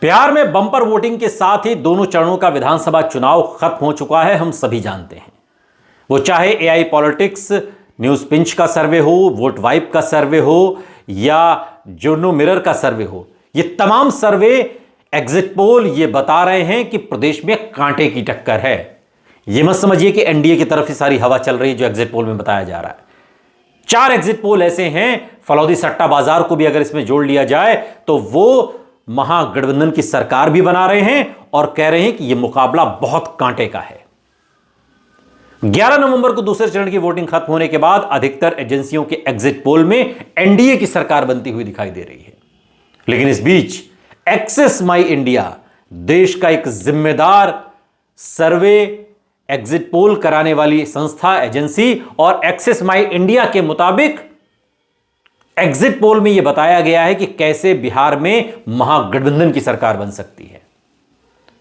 बिहार में bumper voting के साथ ही दोनों चरणों का विधानसभा चुनाव खत्म हो चुका है, हम सभी जानते हैं। वो चाहे एआई पॉलिटिक्स, न्यूज पिंच का सर्वे हो, वोट वाइब का सर्वे हो या जोनो मिरर का सर्वे हो, ये तमाम सर्वे, एग्जिट पोल ये बता रहे हैं कि प्रदेश में कांटे की टक्कर है। ये मत समझिए कि एनडीए की तरफ ही सारी हवा चल रही है जो एग्जिट पोल में बताया जा रहा है। 4 एग्जिट पोल ऐसे हैं, फलौदी सट्टा बाजार को भी अगर इसमें जोड़ लिया जाए तो वो महागठबंधन की सरकार भी बना रहे हैं और कह रहे हैं कि यह मुकाबला बहुत कांटे का है। 11 नवंबर को दूसरे चरण की वोटिंग खत्म होने के बाद अधिकतर एजेंसियों के एग्जिट पोल में एनडीए की सरकार बनती हुई दिखाई दे रही है। लेकिन इस बीच एक्सेस माई इंडिया, देश का एक जिम्मेदार सर्वे एग्जिट पोल कराने वाली संस्था, एजेंसी, और एक्सेस माई इंडिया के मुताबिक एग्जिट पोल में यह बताया गया है कि कैसे बिहार में महागठबंधन की सरकार बन सकती है।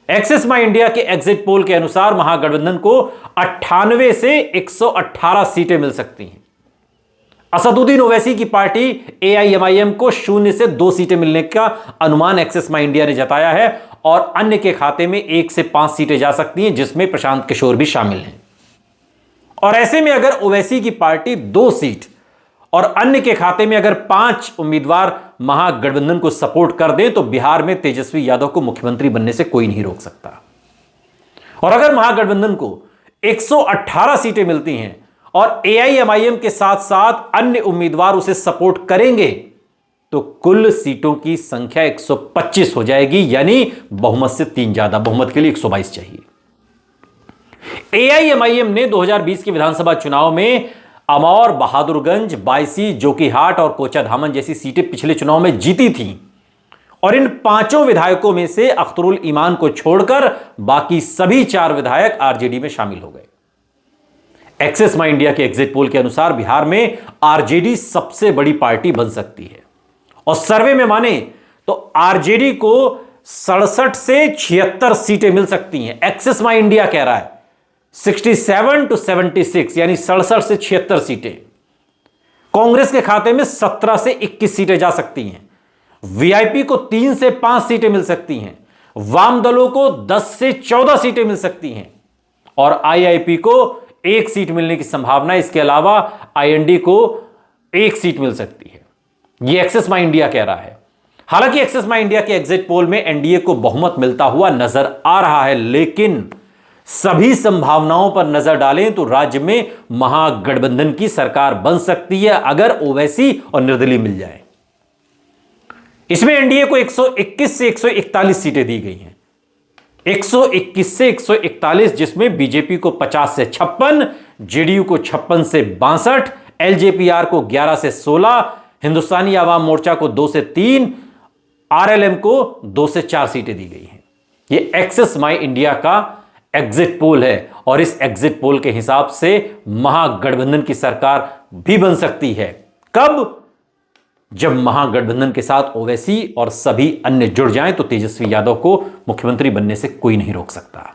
एक्सेस माई इंडिया के एग्जिट पोल के अनुसार महागठबंधन को 98 से 118 सीटें मिल सकती हैं। असदुद्दीन ओवैसी की पार्टी एआईएमआईएम को 0 से 2 सीटें मिलने का अनुमान एक्सेस माई इंडिया ने जताया है और अन्य के खाते में 1 से 5 सीटें जा सकती हैं, जिसमें प्रशांत किशोर भी शामिल हैं। और ऐसे में अगर ओवैसी की पार्टी 2 सीट और अन्य के खाते में अगर 5 उम्मीदवार महागठबंधन को सपोर्ट कर दें तो बिहार में तेजस्वी यादव को मुख्यमंत्री बनने से कोई नहीं रोक सकता। और अगर महागठबंधन को 118 सीटें मिलती हैं और एआईएमआईएम के साथ साथ अन्य उम्मीदवार उसे सपोर्ट करेंगे तो कुल सीटों की संख्या 125 हो जाएगी, यानी बहुमत से 3 ज्यादा। बहुमत के लिए 122 चाहिए। एआईएमआईएम ने 2020 के विधानसभा चुनाव में अमौर, बहादुरगंज, बायसी, जोकीहाट और कोचाधामन जैसी सीटें पिछले चुनाव में जीती थीं और इन 5 विधायकों में से अख्तरुल ईमान को छोड़कर बाकी सभी 4 विधायक आरजेडी में शामिल हो गए। एक्सेस माई इंडिया के एग्जिट पोल के अनुसार बिहार में आरजेडी सबसे बड़ी पार्टी बन सकती है और सर्वे में माने तो आरजेडी को 67 से 76 सीटें मिल सकती हैं। एक्सेस माई इंडिया कह रहा है 67 to 76, यानी 67 से 76 सीटें। कांग्रेस के खाते में 17 से 21 सीटें जा सकती हैं। वीआईपी को 3 से 5 सीटें मिल सकती हैं। वाम दलों को 10 से 14 सीटें मिल सकती हैं और आईआईपी को 1 सीट मिलने की संभावना। इसके अलावा आईएनडी को 1 सीट मिल सकती है। यह एक्सेस माई इंडिया कह रहा है। हालांकि एक्सेस माई इंडिया के एग्जिट पोल में एनडीए को बहुमत मिलता हुआ नजर आ रहा है, लेकिन सभी संभावनाओं पर नजर डालें तो राज्य में महागठबंधन की सरकार बन सकती है अगर ओवैसी और निर्दलीय मिल जाए। इसमें एनडीए को 121 से 141 सीटें दी गई हैं। 121 से 141, जिसमें बीजेपी को 50 से 56, जेडीयू को 56 से 62, एलजेपीआर को 11 से 16, हिंदुस्तानी आवाम मोर्चा को 2 से 3, आरएलएम को 2 से 4 सीटें दी गई हैं। यह एक्सेस माई इंडिया का एग्जिट पोल है और इस एग्जिट पोल के हिसाब से महागठबंधन की सरकार भी बन सकती है। कब? जब महागठबंधन के साथ ओवैसी और सभी अन्य जुड़ जाएं तो तेजस्वी यादव को मुख्यमंत्री बनने से कोई नहीं रोक सकता।